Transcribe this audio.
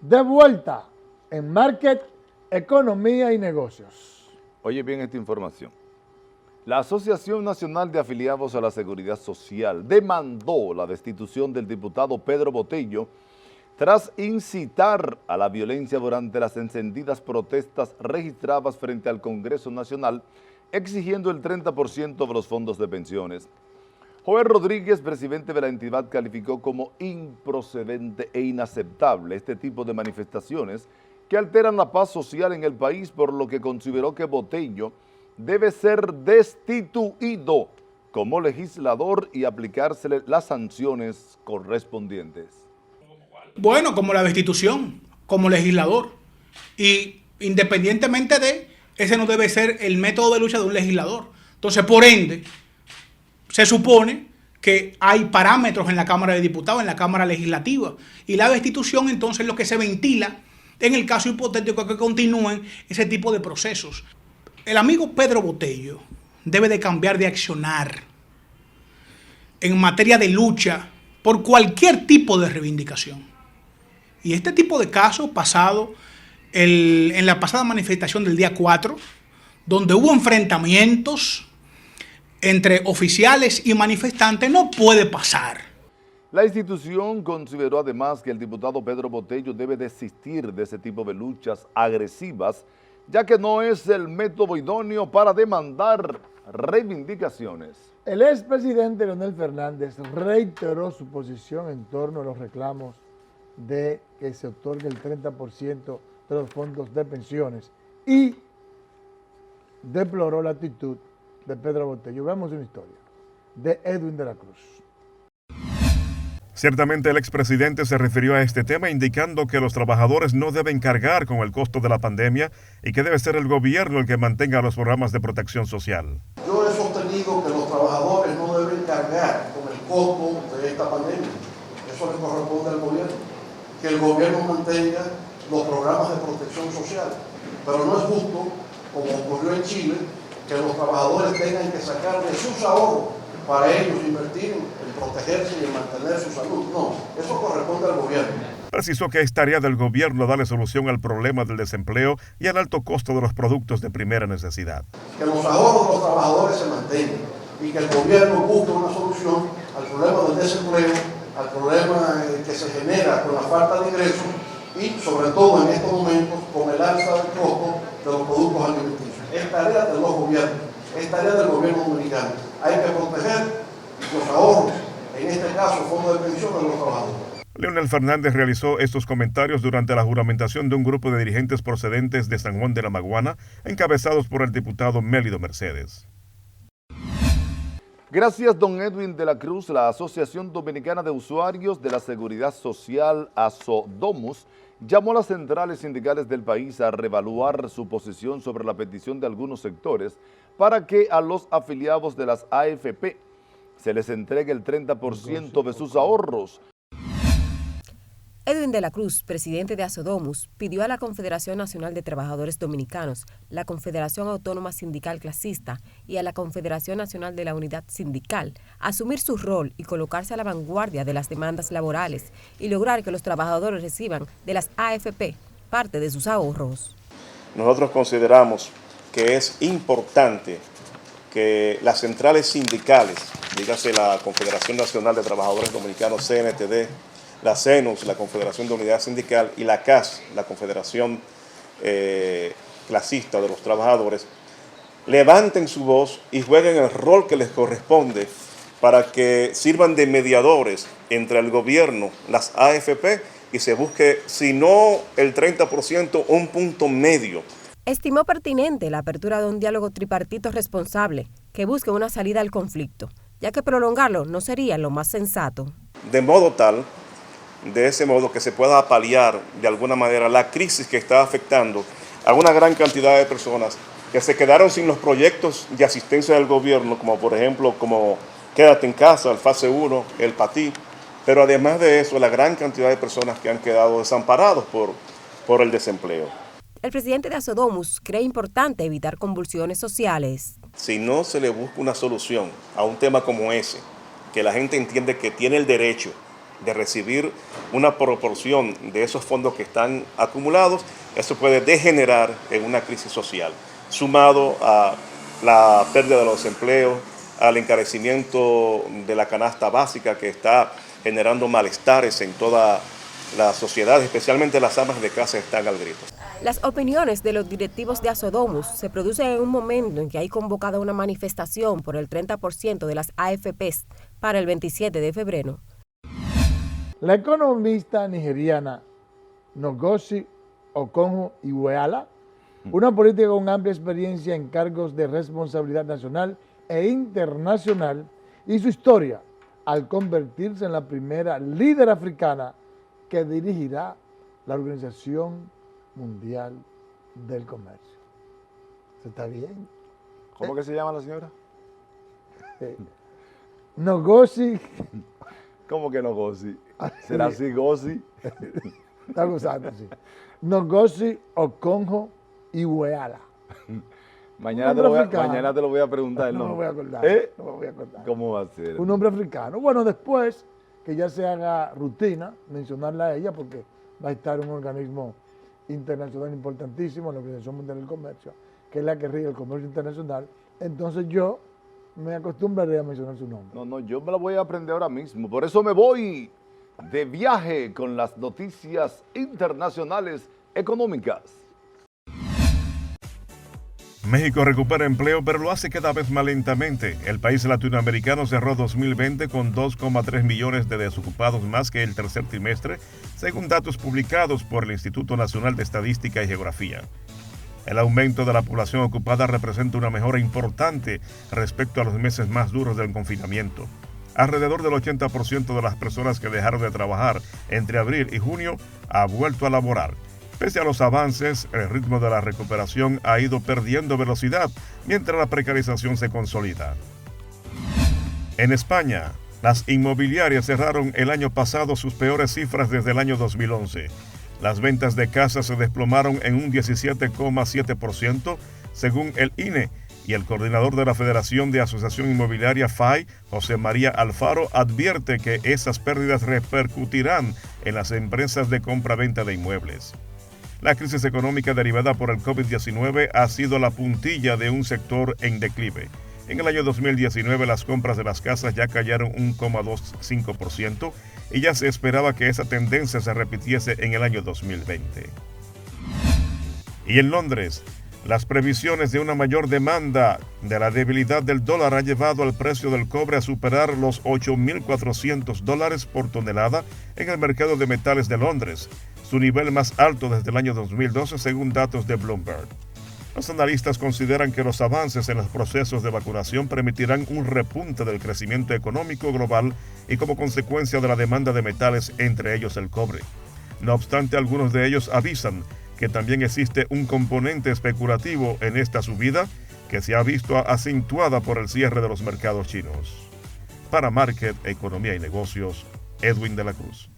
De vuelta en Market, Economía y Negocios. Oye bien esta información. La Asociación Nacional de Afiliados a la Seguridad Social demandó la destitución del diputado Pedro Botello tras incitar a la violencia durante las encendidas protestas registradas frente al Congreso Nacional, exigiendo el 30% de los fondos de pensiones. Joel Rodríguez, presidente de la entidad, calificó como improcedente e inaceptable este tipo de manifestaciones que alteran la paz social en el país, por lo que consideró que Botello debe ser destituido como legislador y aplicársele las sanciones correspondientes. Bueno, como la destitución, como legislador. Y independientemente de, ese no debe ser el método de lucha de un legislador. Entonces, por ende, se supone que hay parámetros en la Cámara de Diputados, en la Cámara Legislativa. Y la destitución, entonces, es lo que se ventila en el caso hipotético que continúen ese tipo de procesos. El amigo Pedro Botello debe de cambiar de accionar en materia de lucha por cualquier tipo de reivindicación. Y este tipo de casos pasado en la pasada manifestación del día 4, donde hubo enfrentamientos entre oficiales y manifestantes, no puede pasar. La institución consideró además que el diputado Pedro Botello debe desistir de ese tipo de luchas agresivas, ya que no es el método idóneo para demandar reivindicaciones. El expresidente Leonel Fernández reiteró su posición en torno a los reclamos de que se otorgue el 30% de los fondos de pensiones y deploró la actitud de Pedro Botello. Veamos una historia de Edwin de la Cruz. Ciertamente el expresidente se refirió a este tema indicando que los trabajadores no deben cargar con el costo de la pandemia y que debe ser el gobierno el que mantenga los programas de protección social. Yo he sostenido que los trabajadores no deben cargar con el costo de esta pandemia. Eso le corresponde al gobierno. Que el gobierno mantenga los programas de protección social. Pero no es justo, como ocurrió en Chile, que los trabajadores tengan que sacar de sus ahorros para ellos invertir en protegerse y en mantener su salud. No, eso corresponde al gobierno. Precisó que es tarea del gobierno darle solución al problema del desempleo y al alto costo de los productos de primera necesidad. Que los ahorros de los trabajadores se mantengan y que el gobierno busque una solución al problema del desempleo, al problema que se genera con la falta de ingresos y sobre todo en estos momentos con el alza del costo de los productos alimenticios. Es tarea de los gobiernos, es tarea del gobierno dominicano. Hay que proteger los ahorros, en este caso fondos de pensión de los trabajadores. Leonel Fernández realizó estos comentarios durante la juramentación de un grupo de dirigentes procedentes de San Juan de la Maguana, encabezados por el diputado Mélido Mercedes. Gracias, don Edwin de la Cruz. La Asociación Dominicana de Usuarios de la Seguridad Social, ASODOMUS, llamó a las centrales sindicales del país a reevaluar su posición sobre la petición de algunos sectores para que a los afiliados de las AFP se les entregue el 30% de sus ahorros. Edwin de la Cruz, presidente de ASODOMUS, pidió a la Confederación Nacional de Trabajadores Dominicanos, la Confederación Autónoma Sindical Clasista y a la Confederación Nacional de la Unidad Sindical asumir su rol y colocarse a la vanguardia de las demandas laborales y lograr que los trabajadores reciban de las AFP parte de sus ahorros. Nosotros consideramos que es importante que las centrales sindicales, dígase la Confederación Nacional de Trabajadores Dominicanos, CNTD, la CENUS, la Confederación de Unidad Sindical, y la CAS, la Confederación Clasista de los Trabajadores, levanten su voz y jueguen el rol que les corresponde para que sirvan de mediadores entre el gobierno, las AFP, y se busque, si no el 30%, un punto medio. Estimó pertinente la apertura de un diálogo tripartito responsable que busque una salida al conflicto, ya que prolongarlo no sería lo más sensato. De ese modo que se pueda paliar de alguna manera la crisis que está afectando a una gran cantidad de personas que se quedaron sin los proyectos de asistencia del gobierno, como por ejemplo, como Quédate en Casa, el Fase 1, el PATI, pero además de eso, la gran cantidad de personas que han quedado desamparados por el desempleo. El presidente de ASODOMUS cree importante evitar convulsiones sociales. Si no se le busca una solución a un tema como ese, que la gente entiende que tiene el derecho de recibir una proporción de esos fondos que están acumulados, eso puede degenerar en una crisis social, sumado a la pérdida de los empleos, al encarecimiento de la canasta básica que está generando malestares en toda la sociedad, especialmente las amas de casa están al grito. Las opiniones de los directivos de Asodomus se producen en un momento en que hay convocada una manifestación por el 30% de las AFPs para el 27 de febrero. La economista nigeriana Ngozi Okonjo-Iweala, una política con amplia experiencia en cargos de responsabilidad nacional e internacional, y su historia al convertirse en la primera líder africana que dirigirá la Organización Mundial del Comercio. ¿Eso está bien? ¿Cómo que se llama la señora? Ngozi. ¿Cómo que Ngozi? ¿Será así Ngozi? Está gozando, sí. Ngozi Okonjo-Iweala. Mañana te lo voy a preguntar. No ¿no? me voy a acordar. No me voy a acordar. ¿Cómo va a ser? Un hombre africano. Bueno, después que ya se haga rutina mencionarla a ella, porque va a estar un organismo internacional importantísimo, la Organización Mundial del Comercio, que es la que rige el comercio internacional. Entonces yo me acostumbraré a mencionar su nombre. No, yo me la voy a aprender ahora mismo. Por eso me voy de viaje con las noticias internacionales económicas. México recupera empleo, pero lo hace cada vez más lentamente. El país latinoamericano cerró 2020 con 2,3 millones de desocupados más que el tercer trimestre, según datos publicados por el Instituto Nacional de Estadística y Geografía. El aumento de la población ocupada representa una mejora importante respecto a los meses más duros del confinamiento. Alrededor del 80% de las personas que dejaron de trabajar entre abril y junio ha vuelto a laborar. Pese a los avances, el ritmo de la recuperación ha ido perdiendo velocidad mientras la precarización se consolida. En España, las inmobiliarias cerraron el año pasado sus peores cifras desde el año 2011. Las ventas de casas se desplomaron en un 17,7%, según el INE, y el coordinador de la Federación de Asociación Inmobiliaria FAI, José María Alfaro, advierte que esas pérdidas repercutirán en las empresas de compra-venta de inmuebles. La crisis económica derivada por el COVID-19 ha sido la puntilla de un sector en declive. En el año 2019 las compras de las casas ya cayeron 1,25% y ya se esperaba que esa tendencia se repitiese en el año 2020. Y en Londres, las previsiones de una mayor demanda de la debilidad del dólar ha llevado al precio del cobre a superar los $8.400 por tonelada en el mercado de metales de Londres, su nivel más alto desde el año 2012 según datos de Bloomberg. Los analistas consideran que los avances en los procesos de vacunación permitirán un repunte del crecimiento económico global y como consecuencia de la demanda de metales, entre ellos el cobre. No obstante, algunos de ellos avisan que también existe un componente especulativo en esta subida que se ha visto acentuada por el cierre de los mercados chinos. Para Market, Economía y Negocios, Edwin de la Cruz.